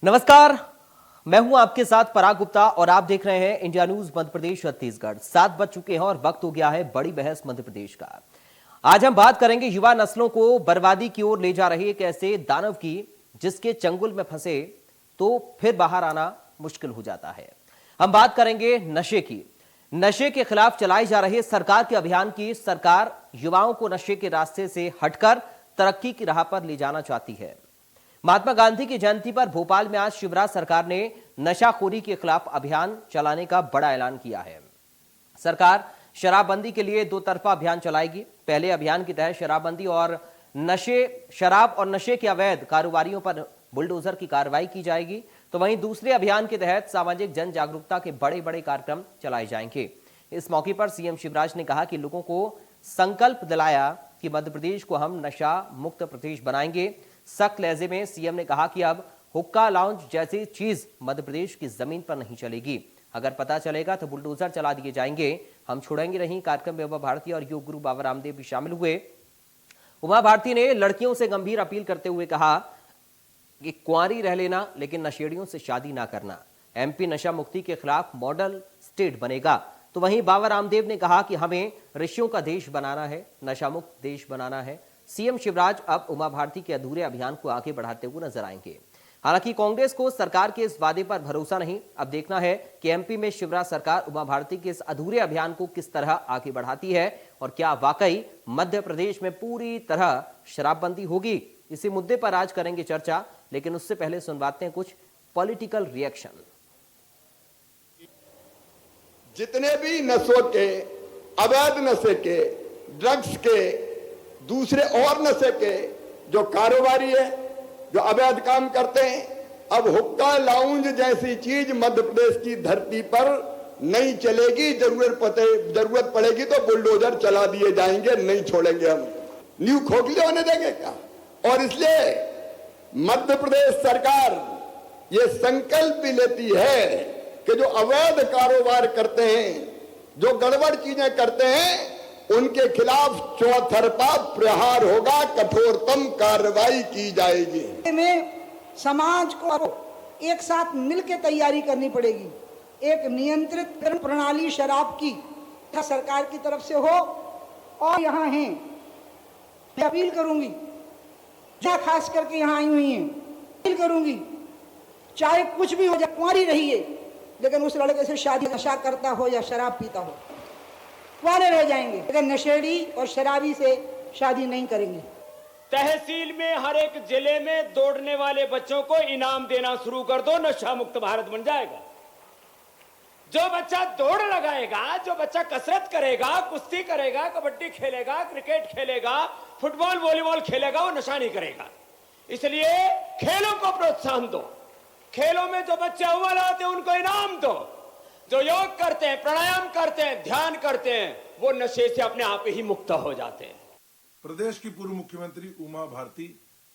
नमस्कार, मैं हूं आपके साथ पराग गुप्ता और आप देख रहे हैं इंडिया न्यूज मध्य प्रदेश छत्तीसगढ़। 7 बज चुके हैं और वक्त हो गया है बड़ी बहस मध्य प्रदेश का। आज हम बात करेंगे युवा नस्लों को बर्बादी की ओर ले जा रहे एक ऐसे दानव की जिसके चंगुल में फंसे तो फिर बाहर आना मुश्किल हो जाता है। हम बात करेंगे नशे की। नशे के खिलाफ चलाए जा रहे सरकार के अभियान की। सरकार युवाओं को नशे के रास्ते से हटकर तरक्की की राह पर ले जाना चाहती है। महात्मा गांधी की जयंती पर भोपाल में आज शिवराज सरकार ने नशाखोरी के खिलाफ अभियान चलाने का बड़ा ऐलान किया है। सरकार शराबबंदी के लिए दो तरफा अभियान चलाएगी। पहले अभियान के तहत शराब और नशे के अवैध कारोबारियों पर बुलडोजर की कार्रवाई की जाएगी, तो वहीं दूसरे अभियान के तहत सामाजिक जन जागरूकता के बड़े बड़े कार्यक्रम चलाए जाएंगे। इस मौके पर सीएम शिवराज ने कहा कि लोगों को संकल्प दिलाया कि मध्य प्रदेश को हम नशा मुक्त प्रदेश बनाएंगे। सख्त लहजे में सीएम ने कहा कि अब हुक्का लाउंज जैसी चीज मध्य प्रदेश की जमीन पर नहीं चलेगी। अगर पता चलेगा तो बुलडोजर चला दिए जाएंगे। हम छोड़ेंगे नहीं। कार्यक्रम में उमा भारती और योग गुरु बाबा रामदेव भी शामिल हुए। उमा भारती ने लड़कियों से गंभीर अपील करते हुए कहा कि कुंवारी रह लेना लेकिन नशेड़ियों से शादी ना करना। एमपी नशा मुक्ति के खिलाफ मॉडल स्टेट बनेगा। तो वहीं बाबा रामदेव ने कहा कि हमें ऋषियों का देश बनाना है, नशा मुक्त देश बनाना है। सीएम शिवराज अब उमा भारती के अधूरे अभियान को आगे बढ़ाते हुए नजर आएंगे। हालांकि कांग्रेस को सरकार के इस वादे पर भरोसा नहीं। अब देखना है कि एमपी में शिवराज सरकार उमा भारती के इस अधूरे अभियान को किस तरह आगे बढ़ाती है और क्या वाकई मध्य प्रदेश में पूरी तरह शराबबंदी होगी। इसी मुद्दे पर आज करेंगे चर्चा, लेकिन उससे पहले सुनवाते हैं कुछ पॉलिटिकल रिएक्शन। जितने भी नशों के, अवैध नशे के, ड्रग्स के, दूसरे और नशे के जो कारोबारी है, जो अवैध काम करते हैं, अब हुक्का लाउंज जैसी चीज मध्य प्रदेश की धरती पर नहीं चलेगी। जरूरत पड़ेगी तो बुलडोजर चला दिए जाएंगे, नहीं छोड़ेंगे हम। न्यू खोखले होने देंगे क्या? और इसलिए मध्य प्रदेश सरकार ये संकल्प भी लेती है कि जो अवैध कारोबार करते हैं, जो गड़बड़ चीजें करते हैं, उनके खिलाफ चौतरफा प्रहार होगा, कठोरतम कार्रवाई की जाएगी। में समाज को एक साथ मिलकर तैयारी करनी पड़ेगी। एक नियंत्रित प्रणाली शराब की सरकार की तरफ से हो। और यहाँ हैं, मैं अपील करूंगी, जो खास करके यहाँ आई हुई हैं, अपील करूंगी, चाहे कुछ भी हो जाए, कुंवारी रहिए, लेकिन उस लड़के से शादी नशा करता हो या शराब पीता हो, कुंवारे रह जाएंगे, लेकिन नशेड़ी और शराबी से शादी नहीं करेंगे। तहसील में हर एक जिले में दौड़ने वाले बच्चों को इनाम देना शुरू कर दो, नशा मुक्त भारत बन जाएगा। जो बच्चा दौड़ लगाएगा, जो बच्चा कसरत करेगा, कुश्ती करेगा, कबड्डी खेलेगा, क्रिकेट खेलेगा, फुटबॉल वॉलीबॉल खेलेगा, वो नशा नहीं करेगा। इसलिए खेलों को प्रोत्साहन दो। खेलों में जो बच्चे अव्वल आते हैं उनको इनाम दो। जो योग करते हैं, प्राणायाम करते हैं, ध्यान करते हैं, वो नशे से अपने आप ही मुक्त हो जाते हैं। प्रदेश की पूर्व मुख्यमंत्री उमा भारती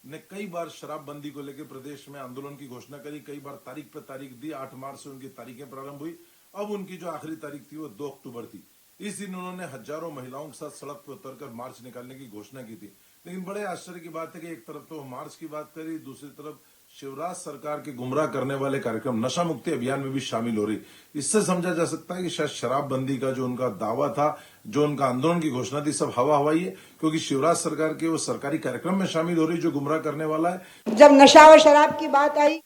ने कई बार शराबबंदी को लेकर प्रदेश में आंदोलन की घोषणा करी, कई बार तारीख पर तारीख दी। 8 मार्च से उनकी तारीखें प्रारंभ हुई। अब उनकी जो आखिरी तारीख थी वो 2 अक्टूबर थी। इस दिन उन्होंने हजारों महिलाओं के साथ सड़क पर उतरकर मार्च निकालने की घोषणा की थी। लेकिन बड़े आश्चर्य की बात है कि एक तरफ तो मार्च की बात करी, दूसरी तरफ शिवराज सरकार के गुमराह करने वाले कार्यक्रम नशा मुक्ति अभियान में भी शामिल हो रही। इससे समझा जा सकता है कि शायद शराबबंदी का जो उनका दावा था, जो उनका आंदोलन की घोषणा थी, सब हवा हवाई है, क्योंकि शिवराज सरकार के वो सरकारी कार्यक्रम में शामिल हो रही जो गुमराह करने वाला है। जब नशा और शराब की बात आई,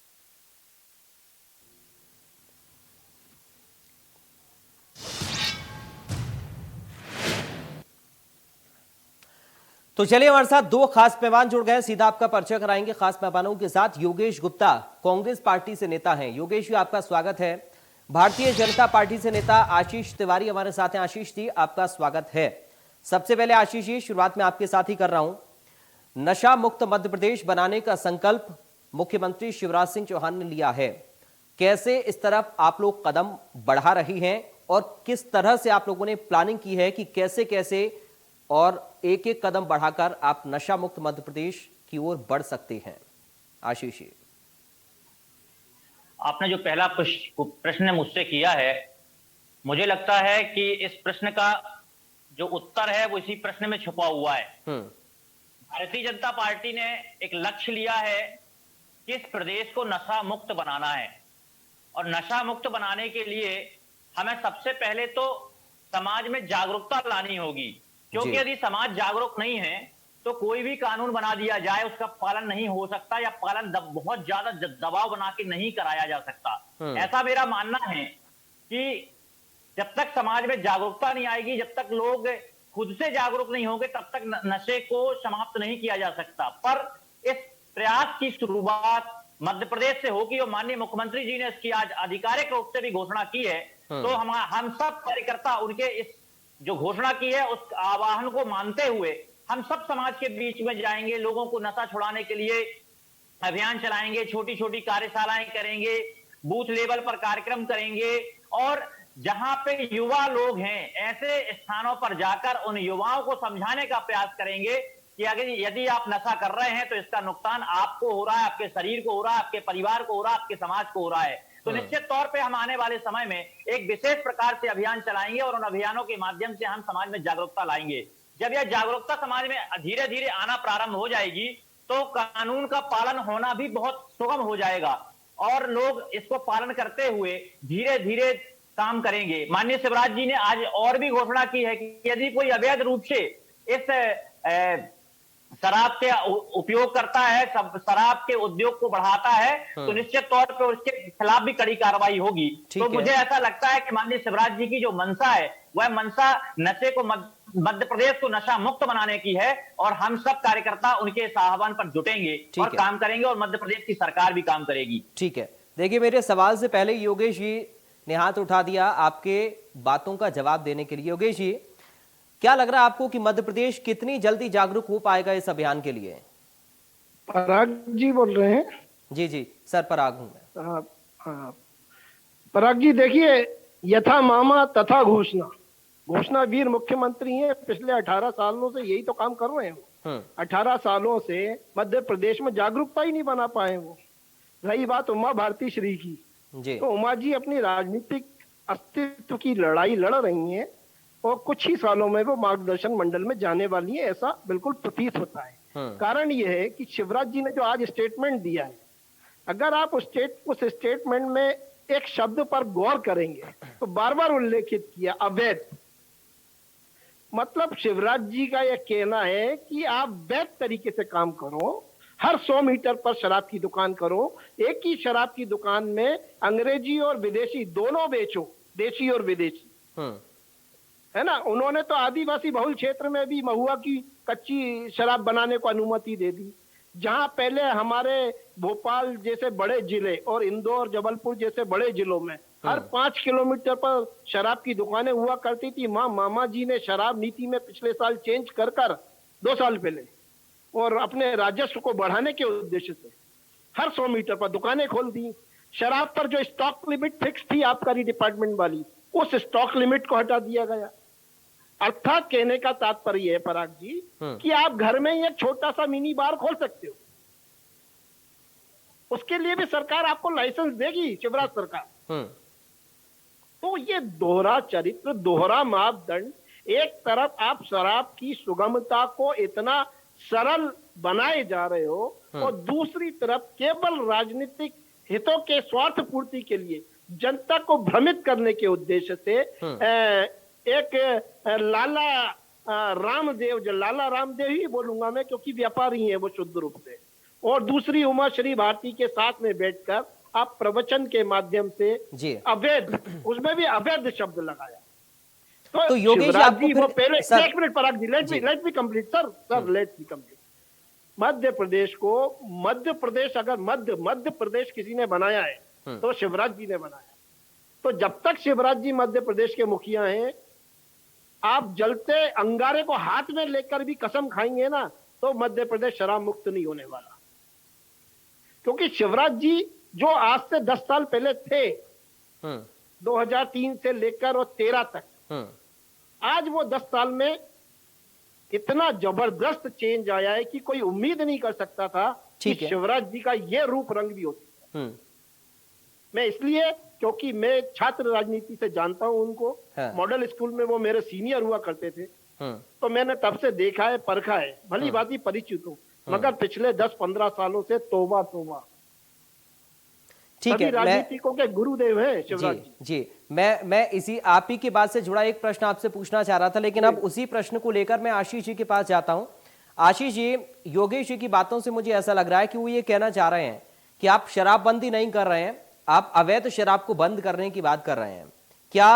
तो चलिए हमारे साथ दो खास मेहमान जुड़ गए। सीधा आपका परिचय कराएंगे खास मेहमानों के साथ। योगेश गुप्ता कांग्रेस पार्टी से नेता हैं। योगेश जी, आपका स्वागत है। भारतीय जनता पार्टी से नेता आशीष तिवारी हमारे साथ हैं। आशीष जी, आपका स्वागत है। सबसे पहले आशीष जी, शुरुआत में आपके साथ ही कर रहा हूं। नशा मुक्त मध्य प्रदेश बनाने का संकल्प मुख्यमंत्री शिवराज सिंह चौहान ने लिया है। कैसे इस तरफ आप लोग कदम बढ़ा रही हैं और किस तरह से आप लोगों ने प्लानिंग की है कि कैसे कैसे और एक एक कदम बढ़ाकर आप नशा मुक्त मध्य प्रदेश की ओर बढ़ सकते हैं? आशीष जी, आपने जो पहला प्रश्न मुझसे किया है, मुझे लगता है कि इस प्रश्न का जो उत्तर है वो इसी प्रश्न में छुपा हुआ है। भारतीय जनता पार्टी ने एक लक्ष्य लिया है कि इस प्रदेश को नशा मुक्त बनाना है, और नशा मुक्त बनाने के लिए हमें सबसे पहले तो समाज में जागरूकता लानी होगी, क्योंकि जी। यदि समाज जागरूक नहीं है तो कोई भी कानून बना दिया जाए उसका पालन नहीं हो सकता, या पालन बहुत ज्यादा दबाव बना के नहीं कराया जा सकता। ऐसा मेरा मानना है कि जब तक समाज में जागरूकता नहीं आएगी, जब तक लोग खुद से जागरूक नहीं होंगे, तब तक नशे को समाप्त नहीं किया जा सकता। पर इस प्रयास की शुरुआत मध्य प्रदेश से होगी, और माननीय मुख्यमंत्री जी ने इसकी आज आधिकारिक रूप से भी घोषणा की है। तो हम सब कार्यकर्ता उनके इस जो घोषणा की है उस आह्वान को मानते हुए हम सब समाज के बीच में जाएंगे, लोगों को नशा छुड़ाने के लिए अभियान चलाएंगे, छोटी छोटी कार्यशालाएं करेंगे, बूथ लेवल पर कार्यक्रम करेंगे, और जहां पे युवा लोग हैं ऐसे स्थानों पर जाकर उन युवाओं को समझाने का प्रयास करेंगे कि अगर यदि आप नशा कर रहे हैं तो इसका नुकसान आपको हो रहा है, आपके शरीर को हो रहा है, आपके परिवार को हो रहा है, आपके समाज को हो रहा है। तो निश्चित तौर पे हम आने वाले समय में एक विशेष प्रकार से अभियान चलाएंगे, और उन अभियानों के माध्यम से हम समाज में जागरूकता लाएंगे। जब यह जागरूकता समाज में धीरे धीरे आना प्रारंभ हो जाएगी तो कानून का पालन होना भी बहुत सुगम हो जाएगा, और लोग इसको पालन करते हुए धीरे धीरे काम करेंगे। माननीय शिवराज जी ने आज और भी घोषणा की है कि यदि कोई अवैध रूप से इस शराब के उपयोग करता है, शराब के उद्योग को बढ़ाता है, तो निश्चित तौर पर उसके खिलाफ भी कड़ी कार्रवाई होगी। तो मुझे ऐसा लगता है कि माननीय शिवराज जी की जो मंशा है वह मंशा नशे को मध्य प्रदेश को नशा मुक्त बनाने की है, और हम सब कार्यकर्ता उनके इस आह्वान पर जुटेंगे और काम करेंगे, और मध्य प्रदेश की सरकार भी काम करेगी। ठीक है, देखिए मेरे सवाल से पहले योगेश जी ने हाथ उठा दिया आपके बातों का जवाब देने के लिए। योगेश जी, क्या लग रहा है आपको कि मध्य प्रदेश कितनी जल्दी जागरूक हो पाएगा इस अभियान के लिए? पराग जी बोल रहे हैं? जी जी सर, पराग हूं मैं। हाँ, पराग जी देखिए, यथा मामा तथा घोषणा, घोषणा वीर मुख्यमंत्री हैं, पिछले 18 सालों से यही तो काम कर रहे हैं। 18 सालों से मध्य प्रदेश में जागरूकता ही नहीं बना पाए वो। रही बात उमा भारती श्री की, तो उमा जी अपनी राजनीतिक अस्तित्व की लड़ाई लड़ रही हैं, और कुछ ही सालों में वो मार्गदर्शन मंडल में जाने वाली है, ऐसा बिल्कुल प्रतीत होता है। कारण यह है कि शिवराज जी ने जो आज स्टेटमेंट दिया है, अगर आप उस स्टेटमेंट में एक शब्द पर गौर करेंगे तो बार बार उल्लेखित किया अवैध। मतलब शिवराज जी का यह कहना है कि आप वैध तरीके से काम करो, हर 100 मीटर पर शराब की दुकान करो, एक ही शराब की दुकान में अंग्रेजी और विदेशी दोनों बेचो, देशी और विदेशी, है ना। उन्होंने तो आदिवासी बहुल क्षेत्र में भी महुआ की कच्ची शराब बनाने को अनुमति दे दी, जहां पहले हमारे भोपाल जैसे बड़े जिले और इंदौर जबलपुर जैसे बड़े जिलों में हर 5 किलोमीटर पर शराब की दुकानें हुआ करती थी। मामा जी ने शराब नीति में पिछले साल चेंज कर 2 साल पहले, और अपने राजस्व को बढ़ाने के उद्देश्य से हर 100 मीटर पर दुकानें खोल दी। शराब पर जो स्टॉक लिमिट फिक्स थी आबकारी डिपार्टमेंट वाली, उस स्टॉक लिमिट को हटा दिया गया। अर्थात कहने का तात्पर्य है पराग जी कि आप घर में ही एक छोटा सा मिनी बार खोल सकते हो, उसके लिए भी सरकार आपको लाइसेंस देगी, शिवराज सरकार। तो ये दोहरा चरित्र, दोहरा मापदंड, एक तरफ आप शराब की सुगमता को इतना सरल बनाए जा रहे हो, और दूसरी तरफ केवल राजनीतिक हितों के स्वार्थ पूर्ति के लिए जनता को भ्रमित करने के उद्देश्य से एक लाला रामदेव ही बोलूंगा मैं, क्योंकि व्यापारी है वो शुद्ध रूप से, और दूसरी उमा श्री भारती के साथ में बैठकर आप प्रवचन के माध्यम से अवैध, उसमें भी अवैध शब्द लगाया। तो योगेश जी आपको वो पहले एक minute Parag ji, let me complete sir, let me complete. Madhya Pradesh को, मध्य प्रदेश अगर मध्य प्रदेश किसी ने बनाया है तो शिवराज जी ने बनाया। तो जब तक शिवराज जी मध्य प्रदेश के मुखिया हैं, आप जलते अंगारे को हाथ में लेकर भी कसम खाएंगे ना, तो मध्य प्रदेश शराब मुक्त नहीं होने वाला। क्योंकि शिवराज जी जो आज से 10 साल पहले थे, 2003 से लेकर और 13 तक, आज वो 10 साल में इतना जबरदस्त चेंज आया है कि कोई उम्मीद नहीं कर सकता था कि शिवराज जी का ये रूप रंग भी होता है। मैं इसलिए, क्योंकि मैं छात्र राजनीति से जानता हूं उनको, मॉडल स्कूल में वो मेरे सीनियर हुआ करते थे, तो मैंने तब से देखा है, परखा है, भली भांति परिचित हूं। मगर पिछले 10-15 सालों से तौबा तौबा, ठीक सभी है, राजनीतिकों के गुरुदेव हैं शिवराज जी। जी मैं इसी आप ही की बात से जुड़ा एक प्रश्न आपसे पूछना चाह रहा था, लेकिन अब उसी प्रश्न को लेकर मैं आशीष जी के पास जाता हूं। आशीष जी, योगेश जी की बातों से मुझे ऐसा लग रहा है कि वो ये कहना चाह रहे हैं कि आप शराबबंदी नहीं कर रहे हैं, आप अवैध शराब को बंद करने की बात कर रहे हैं। क्या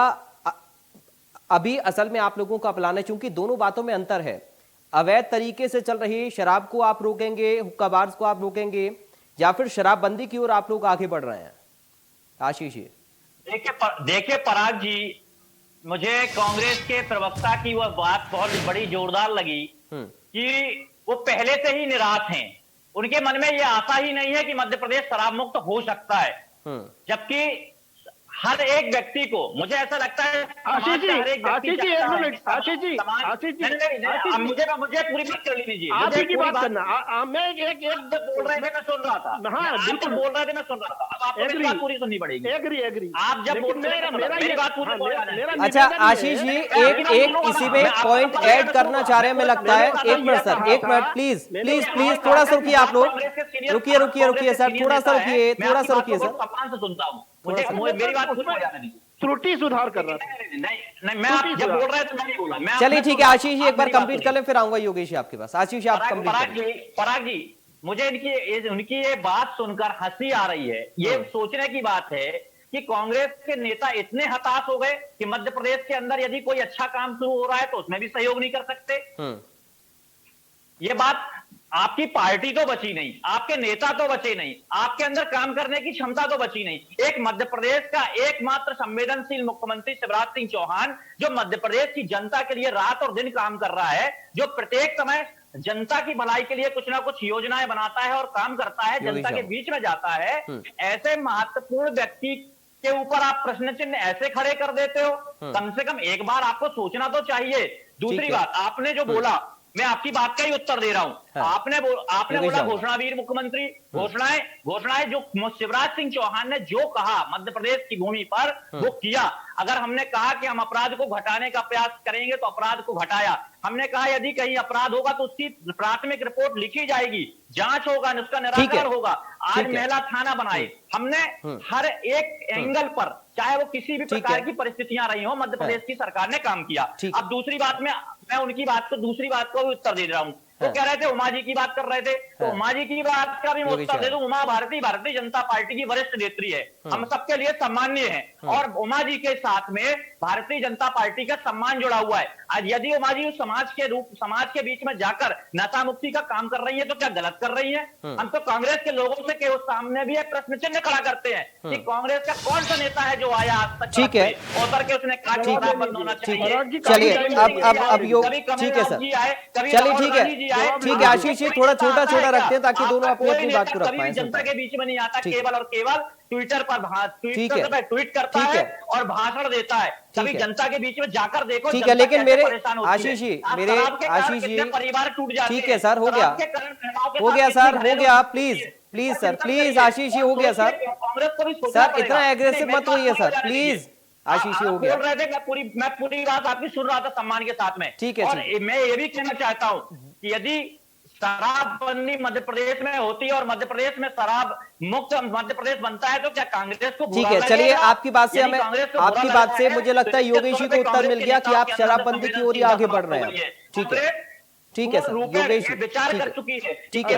अभी असल में आप लोगों को अपनाना है, चूंकि दोनों बातों में अंतर है, अवैध तरीके से चल रही शराब को आप रोकेंगे, हुक्का बार्स को आप रोकेंगे, या फिर शराबबंदी की ओर आप लोग आगे बढ़ रहे हैं? आशीष जी। देखिए पराग जी, मुझे कांग्रेस के प्रवक्ता की वह बात बहुत बड़ी जोरदार लगी कि वो पहले से ही निराश हैं। उनके मन में यह आशा ही नहीं है कि मध्य प्रदेश शराब मुक्त हो सकता है, जबकि हर एक व्यक्ति को, मुझे ऐसा लगता है आशीष जी, आशीष जी एक मिनट, आशीष जी, मुझे पूरी बात कर लीजिए। आप ही की बात करना, मैं एक बोल रहे थे मैं सुन रहा था। हाँ बिल्कुल बोल रहे थे मैं सुन रहा था। अब आपको मेरी बात पूरी सुननी पड़ेगी। एग्री आप जब बोल रहे थे मेरी बात पूरी। अच्छा आशीष जी, एक इसी में पॉइंट ऐड करना चाह रहे हैं, मैं लगता है। एक मिनट सर, एक मिनट प्लीज प्लीज प्लीज, थोड़ा सा रुकिए आप लोग, रुकिए सर, थोड़ा सा रुकिए सर। से सुनता हूँ, मुझे मेरी बात पूरी हो जाने दीजिए। त्रुटि सुधार कर रहा था। नहीं, मैं आप जब बोल रहे थे मैं नहीं बोला। चलिए ठीक है आशीष जी, एक बार कंप्लीट कर लें, फिर आऊंगा योगेश जी आपके पास। आशीष जी आप कंप्लीट। पराग जी, मुझे उनकी ये बात सुनकर हंसी आ रही है। ये सोचने की बात है कि कांग्रेस के नेता इतने हताश हो गए कि मध्य प्रदेश के अंदर यदि कोई अच्छा काम शुरू हो रहा है तो उसमें भी सहयोग नहीं कर सकते। ये बात, आपकी पार्टी तो बची नहीं, आपके नेता तो बचे नहीं, आपके अंदर काम करने की क्षमता तो बची नहीं। एक मध्य प्रदेश का एकमात्र संवेदनशील मुख्यमंत्री शिवराज सिंह चौहान, जो मध्य प्रदेश की जनता के लिए रात और दिन काम कर रहा है, जो प्रत्येक समय जनता की भलाई के लिए कुछ ना कुछ योजनाएं बनाता है और काम करता है, जनता के बीच में जाता है, ऐसे महत्वपूर्ण व्यक्ति के ऊपर आप प्रश्न चिन्ह ऐसे खड़े कर देते हो। कम से कम एक बार आपको सोचना तो चाहिए। दूसरी बात, आपने जो बोला, मैं आपकी बात का ही उत्तर दे रहा हूं। आपने बोला घोषणावीर मुख्यमंत्री, घोषणाएं जो शिवराज सिंह चौहान ने जो कहा मध्य प्रदेश की भूमि पर वो किया। अगर हमने कहा कि हम अपराध को घटाने का प्रयास करेंगे तो अपराध को घटाया। हमने कहा यदि कहीं अपराध होगा तो उसकी प्राथमिक रिपोर्ट लिखी जाएगी, जांच होगा, उसका निराकरण होगा। आज महिला थाना बनाए हमने, हर एक एंगल पर, चाहे वो किसी भी प्रकार की परिस्थितियां रही हो, मध्य प्रदेश की सरकार ने काम किया। अब दूसरी बात में मैं उनकी बात को, दूसरी बात को भी उत्तर दे रहा हूं। वो कह रहे थे उमा जी की बात कर रहे थे, तो उमा जी की बात का भी मैं उत्तर दे दूं। उमा भारतीय जनता पार्टी की वरिष्ठ नेत्री है, हम सबके लिए सम्माननीय है, और उमा जी के साथ में भारतीय जनता पार्टी का सम्मान जुड़ा हुआ है। आज यदि उमा जी उस समाज के बीच में जाकर नशा मुक्ति का काम कर रही है तो क्या गलत कर रही है? हम तो कांग्रेस के लोगों से के सामने भी एक प्रश्न चिन्ह खड़ा करते हैं कि कांग्रेस का कौन सा नेता है जो आया आज तक, ठीक है, उतर के उसने कहा बंद होना चाहिए। चलिए अब योग, ठीक है सर, चलिए ठीक है आशीष जी, थोड़ा छोटा रखते हैं ताकि दोनों अपनी बात को रख पाए। जनता के बीच में नहीं आता, केवल और केवल ट्विटर पर ट्वीट करता है और भाषण देता है। कभी जनता के बीच में जाकर देखो। ठीक है, लेकिन मेरे आशीष जी, परिवार टूट जाते हैं। ठीक है सर, हो गया सर, हो गया। Please sir, please Ashish ji, हो गया सर। सर इतना एग्रेसिव मत होइए सर, प्लीज आशीष जी, हो गया। बोल रहे थे, मैं पूरी बात आपकी सुन रहा था सम्मान के साथ में। ठीक है, और मैं ये भी कहना चाहता हूँ कि यदि शराबबंदी मध्य प्रदेश में होती है और मध्य प्रदेश में शराब मुक्त मध्य प्रदेश बनता है तो क्या कांग्रेस को? ठीक है, चलिए आपकी बात से मुझे लगता है योगेश जी को उत्तर मिल गया कि आप शराबबंदी की ओर आगे बढ़ रहे हैं। ठीक है सर, योगेश जी विचार कर चुकी है। ठीक है,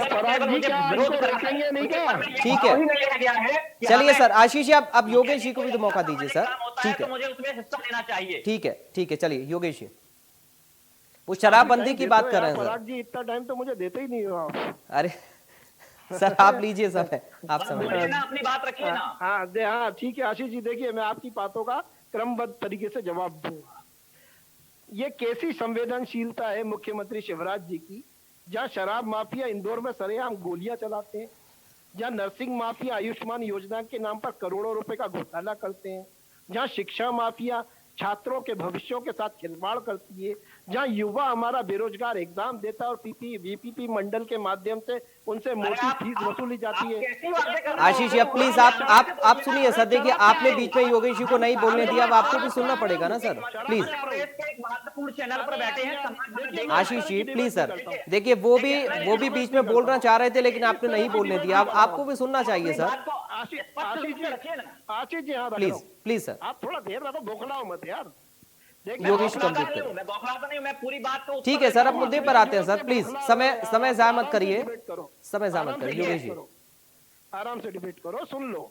चलिए सर, आशीष जी अब योगेश जी को भी तो मौका दीजिए सर। ठीक है, मुझे उसमें हिस्सा लेना चाहिए। ठीक है, चलिए योगेश जी, वो शराबबंदी की बात कर रहे हैं सर। जी इतना टाइम तो मुझे देते ही नहीं हो आप। अरे सर आप लीजिए, सब है, आप समझ अपनी बात रखिए ना। हाँ ठीक है आशीष जी, देखिए मैं आपकी बातों का क्रमबद्ध तरीके से जवाब दूंगा। ये कैसी संवेदनशीलता है मुख्यमंत्री शिवराज जी की, जहाँ शराब माफिया इंदौर में सरेआम गोलियां चलाते हैं, जहाँ नर्सिंग माफिया आयुष्मान योजना के नाम पर करोड़ों रुपए का घोटाला करते हैं, जहाँ शिक्षा माफिया छात्रों के भविष्यों के साथ खिलवाड़ करती है, जहां युवा हमारा बेरोजगार एग्जाम देता है और बीपीपी मंडल के माध्यम से उनसे मोटी फीस वसूली जाती है। आशीष जी प्लीज आप सुनिए सर, देखिए आपने बीच में योगेश जी को नहीं बोलने दिया, अब आपको भी सुनना पड़ेगा ना सर, प्लीज। चैनल पर बैठे हैं आशीष जी प्लीज सर, देखिए वो भी बीच में बोलना चाह रहे थे लेकिन आपने नहीं बोलने दिया, अब आपको भी सुनना चाहिए सर। आशीष जी, रखिए ना। आशीष जी, हाँ रख प्लीज रहा हूं। Please sir. आप थोड़ा देर रखो, बौखलाओ मत यार। देखिए योगेश बौखलाता कंप्लीट नहीं करो। हूं, मैं बौखलाता नहीं हूं, मैं पूरी बात को ठीक है सर, अब मुद्दे पर आते हैं सर, प्लीज समय ज़ाया मत करिए, समय ज़ाया मत करिए। योगेश जी आराम से डिबेट करो, सुन लो।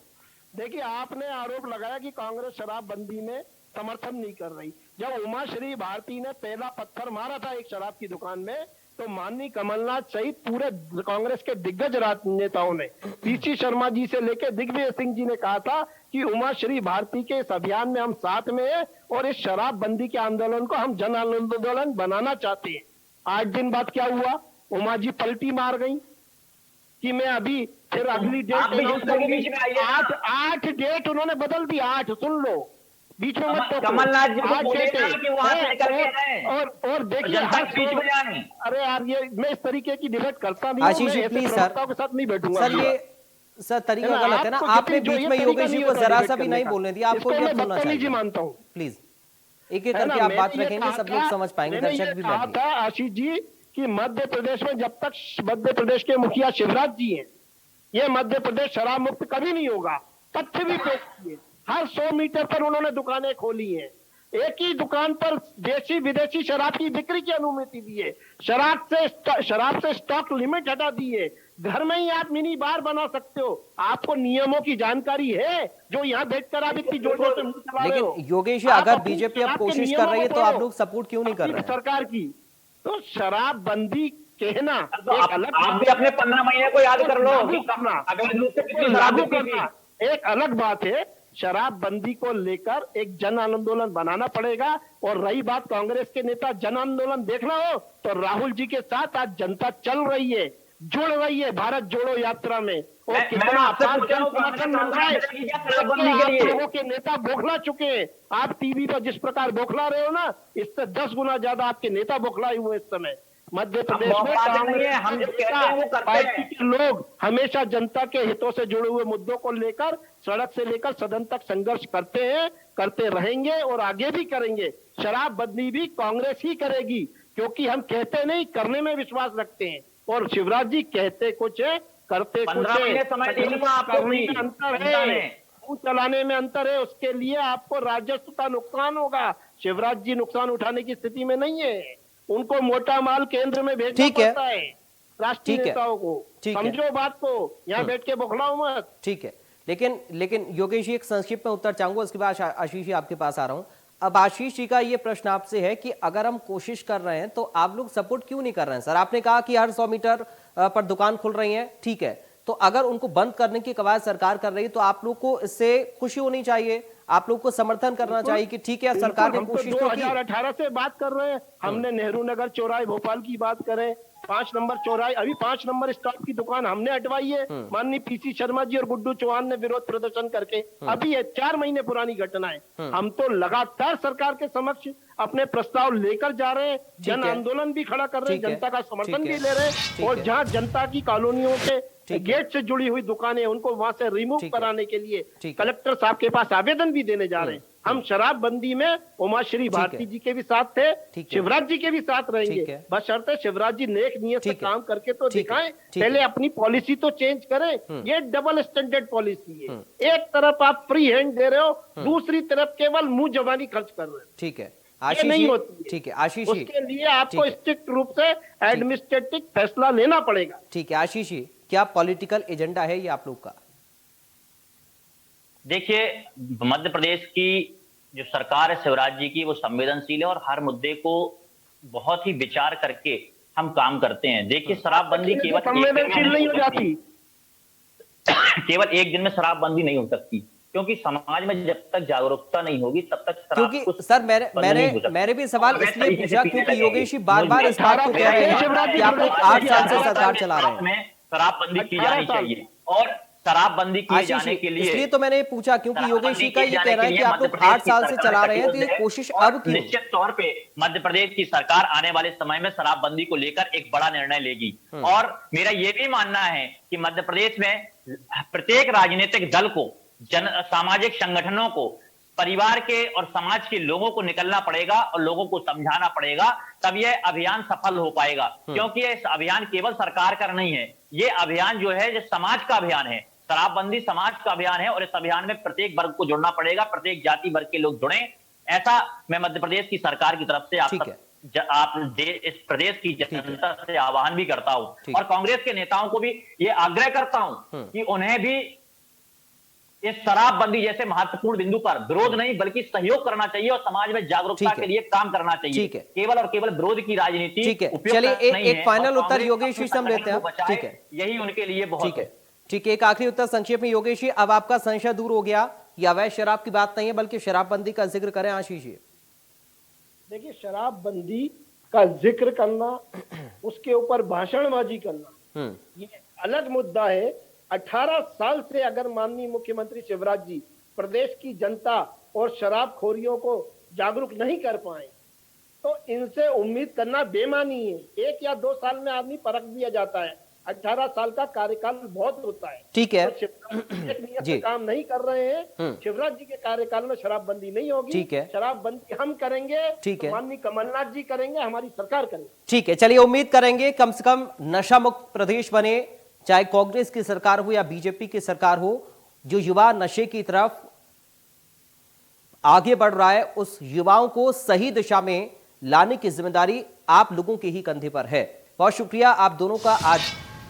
देखिए, आपने आरोप लगाया कि कांग्रेस शराबबंदी में समर्थन नहीं कर रही। जब उमाश्री भारती ने पहला पत्थर मारा था एक शराब की दुकान में, तो माननीय कमलनाथ सहित पूरे कांग्रेस के दिग्गज राजनेताओं ने, पीसी शर्मा जी से लेकर दिग्विजय सिंह जी ने कहा था कि उमाश्री भारती के इस अभियान में हम साथ में हैं और इस शराबबंदी के आंदोलन को हम जन आंदोलन बनाना चाहते हैं। 8 दिन बाद क्या हुआ? उमा जी पलटी मार गई कि मैं अभी फिर अगली डेट अनाउंस करूंगी। 8 डेट उन्होंने बदल दी, 8 सुन लो, बीच में मत टोको। कमलनाथ जी को 8 बोलिए डेटें ना कि वहां से निकल के आए। और देखिए, जनता के बीच में जाएं। अरे यार, ये मैं इस तरीके की डिबेट करता नहीं हूं, आशीष मैं जी ऐसे प्लीज सर, प्रवक्ताओं के साथ नहीं बैठूंगा सर ये सर तरीका है ना, गलत है ना, आपको आपने जो बीच ये में तरीका योगेश जी नहीं को होता जरा डिबेट सा भी करने नहीं का। बोलने दिया, आपको इसको भी मैं अब सुनना बदतमीजी चाहिए मानता हूं। प्लीज। एक है करके ना, आप बात मैंने ये रखेंगे, कहा सब लोग था- समझ पाएंगे, मैंने दर्शक ये भी कहा बैठेंगे। था आशीष जी कि मध्य प्रदेश में जब तक मध्य प्रदेश के मुखिया शिवराज जी हैं, ये मध्य प्रदेश शराब मुक्त कभी नहीं होगा। तथ्य भी पेश किए, हर 100 मीटर पर उन्होंने दुकानें खोली हैं, एक ही दुकान पर देशी विदेशी शराब की बिक्री की अनुमति दी है, शराब से स्टॉक लिमिट हटा दी है, घर में ही आप मिनी बार बना सकते हो। आपको नियमों की जानकारी है जो यहाँ बैठकर आप इतनी जोर जोर से मुंह चला रहे हो? लेकिन योगेश जी, आप अगर अपनी बीजेपी अब शराब के कोशिश नियमों कर रही है को तो आप पढ़ो, लोग सपोर्ट क्यों नहीं कर अपनी रहे हैं? सरकार की तो शराबबंदी कहना तो एक अलग आप भी अपने 15 महीने को याद कर लो। लागू करना, अगर रूप से कितनी शराब लागू बिकती थी। करना एक अलग बात है। शराबबंदी को लेकर एक जन आंदोलन बनाना पड़ेगा। और रही बात कांग्रेस के नेता जन आंदोलन देखना हो, तो राहुल जी के साथ आज जनता चल रही है, जुड़ रही है भारत जोड़ो यात्रा में। और मैं कितना आपसे आसान पूछ रहा हूं, समर्थन मिल रहा है, शराबबंदी के आप लिए लोगों के नेता बौखला चुके हैं। आप टीवी पर जिस प्रकार बौखला रहे हो ना, इससे 10 गुना ज्यादा आपके नेता बौखलाए हुए इस समय। मध्य प्रदेश में बौखलाते नहीं कांग्रेस हैं, हम जो कहते हैं वो करते पार्टी हैं। के लोग हमेशा जनता के हितों से जुड़े हुए मुद्दों को लेकर सड़क से लेकर सदन तक संघर्ष करते हैं, करते रहेंगे और आगे भी करेंगे। शराबबंदी भी कांग्रेस ही करेगी, क्योंकि हम कहते नहीं, करने में विश्वास रखते हैं। और शिवराज जी कहते कुछ है, करते कुछ 15 है। महीने समय दे दिया आपको करने भी में अंतर जनता ने। है, मुंह चलाने में अंतर है। उसके लिए आपको राजस्व का नुकसान होगा। शिवराज जी नुकसान उठाने की स्थिति में नहीं है, उनको मोटा माल केंद्र में भेजना ठीक है। पड़ता है राष्ट्रीय ठीक है। नेताओं को। ठीक है। समझो बात को, यहाँ बैठ के बौखलाओ मत। ठीक है, लेकिन योगेश जी एक संक्षिप्त में उत्तर चाहूंगा, उसके बाद आशीष जी आपके पास आ रहा हूं। अब आशीष जी का ये प्रश्न आपसे है कि अगर हम कोशिश कर रहे हैं तो आप लोग सपोर्ट क्यों नहीं कर रहे हैं? सर आपने कहा कि हर 100 मीटर पर दुकान खुल रही है, ठीक है, तो अगर उनको बंद करने की कवायद सरकार कर रही है तो आप लोग को इससे खुशी होनी चाहिए, आप लोग को समर्थन करना चाहिए कि ठीक है सरकार ने हम कोशिश तो तो की। 2018 से बात कर रहे हैं। हमने नेहरू नगर चौराहे भोपाल की बात करें, 5 नंबर चौराहे, अभी 5 नंबर स्टॉप की दुकान हमने हटवाई है। माननीय पीसी शर्मा जी और गुड्डू चौहान ने विरोध प्रदर्शन करके, अभी ये 4 महीने पुरानी घटना है। हम तो लगातार सरकार के समक्ष अपने प्रस्ताव लेकर जा रहे हैं, जन है। आंदोलन भी खड़ा कर रहे हैं, ठीक है। जनता का समर्थन ठीक भी है। ले रहे ठीक हैं। और है। जहां जनता की कॉलोनियों के ठीक है। गेट से जुड़ी हुई दुकानें, उनको वहां से रिमूव ठीक है। कराने के लिए ठीक है। कलेक्टर साहब के पास आवेदन भी देने जा रहे हैं। हम शराबबंदी में उमाश्री भारती जी के भी साथ थे, ठीक है। शिवराज जी के भी साथ ठीक रहेंगे। है। बस शर्त है शिवराज जी नेक नियत से ठीक है। काम करके तो ठीक है। दिखाएं, ठीक पहले है। अपनी पॉलिसी तो चेंज करें। ये डबल स्टैंडर्ड पॉलिसी है, एक तरफ आप फ्री हैंड दे रहे हो, दूसरी तरफ केवल मुंह जबानी खर्च कर रहे हो। ठीक है ये आशीष नहीं जी, होती है। ठीक है आशीष जी, उसके लिए आपको ठीक है। स्ट्रिक्ट रूप से एडमिनिस्ट्रेटिव फैसला लेना पड़ेगा। ठीक है आशीष जी, क्या पॉलिटिकल एजेंडा है ये आप लोग का? देखिए, मध्य प्रदेश की जो सरकार है शिवराज जी की, वो संवेदनशील है और हर मुद्दे को बहुत ही विचार करके हम काम करते हैं। देखिए, शराबबंदी केवल एक दिन में संवेदनशील नहीं हो जाती। केवल एक दिन में शराबबंदी नहीं हो सकती, क्योंकि समाज में जब तक जागरूकता नहीं होगी तब तक शराब क्योंकि कुछ सर बंद नहीं हो सकता। मैंने भी सवाल अवैध इसलिए तरीके से पूछा पीने क्योंकि लगेंगे। योगेश जी बार-बार इस बात को कह रहे हैं कि आप लोग 8 साल से सरकार चला रहे हैं। में शराबबंदी की जानी 18 साल। चाहिए और शराबबंदी किए आशीष जाने जी, के लिए इसलिए तो मैंने पूछा क्योंकि योगेश जी का ये शराबबंदी कहना है किए कि जाने आप के लोग लिए 8 साल से मध्य चला प्रदेश रहे हैं, तो ये की सरकार कोशिश और अब क्यों? निश्चित तौर पे मध्य प्रदेश की सरकार आने वाले समय में शराबबंदी को लेकर एक बड़ा निर्णय लेगी। और मेरा ये भी मानना है कि मध्य प्रदेश में प्रत्येक राजनीतिक दल को, सामाजिक संगठनों को, परिवार के और समाज के लोगों को निकलना पड़ेगा और लोगों को समझाना पड़ेगा, तब यह अभियान सफल हो पाएगा। क्योंकि यह अभियान केवल सरकार का नहीं है, ये अभियान जो है जो समाज का अभियान है। शराबबंदी समाज का अभियान है और इस अभियान में प्रत्येक वर्ग को जुड़ना पड़ेगा, प्रत्येक जाति वर्ग के लोग जुड़े। ऐसा मैं मध्य प्रदेश की सरकार की तरफ से इस प्रदेश की जनता से आह्वान भी करता हूं और कांग्रेस के नेताओं को भी ये आग्रह करता हूं कि उन्हें भी इस शराबबंदी जैसे महत्वपूर्ण बिंदु पर विरोध नहीं बल्कि सहयोग करना चाहिए और समाज में जागरूकता के लिए काम करना चाहिए। केवल और केवल विरोध की राजनीति ठीक है, चलिए एक फाइनल उत्तर योगेश जी से हम लेते हैं। ठीक है, यही उनके लिए बहुत है। ठीक है, एक आखिरी उत्तर संक्षेप में योगेश जी, अब आपका संशय दूर हो गया, ये अवैध शराब की बात नहीं है बल्कि शराबबंदी का जिक्र करें आशीष जी। देखिए, शराबबंदी का जिक्र करना, उसके ऊपर भाषणबाजी करना, ये अलग मुद्दा है। 18 साल से अगर माननीय मुख्यमंत्री शिवराज जी प्रदेश की जनता और शराबखोरियों को जागरूक नहीं कर पाए तो इनसे उम्मीद करना बेमानी है। 1 या 2 साल में आदमी परख दिया जाता है, 18 साल का कार्यकाल बहुत होता है। ठीक है, तो एक नियत से काम नहीं कर रहे हैं। शिवराज जी के कार्यकाल में शराबबंदी नहीं होगी। ठीक है, शराबबंदी हम करेंगे, ठीक है, माननीय कमलनाथ जी करेंगे, हमारी सरकार करेगी। ठीक है, चलिए उम्मीद करेंगे कम से कम नशा मुक्त प्रदेश बने, चाहे कांग्रेस की सरकार हो या बीजेपी की सरकार हो। जो युवा नशे की तरफ आगे बढ़ रहा है, उस युवाओं को सही दिशा में लाने की जिम्मेदारी आप लोगों के ही कंधे पर है। बहुत शुक्रिया आप दोनों का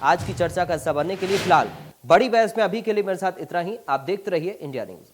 आज की चर्चा का हिस्सा बनने के लिए। फिलहाल बड़ी बहस में अभी के लिए मेरे साथ इतना ही। आप देखते रहिए इंडिया न्यूज।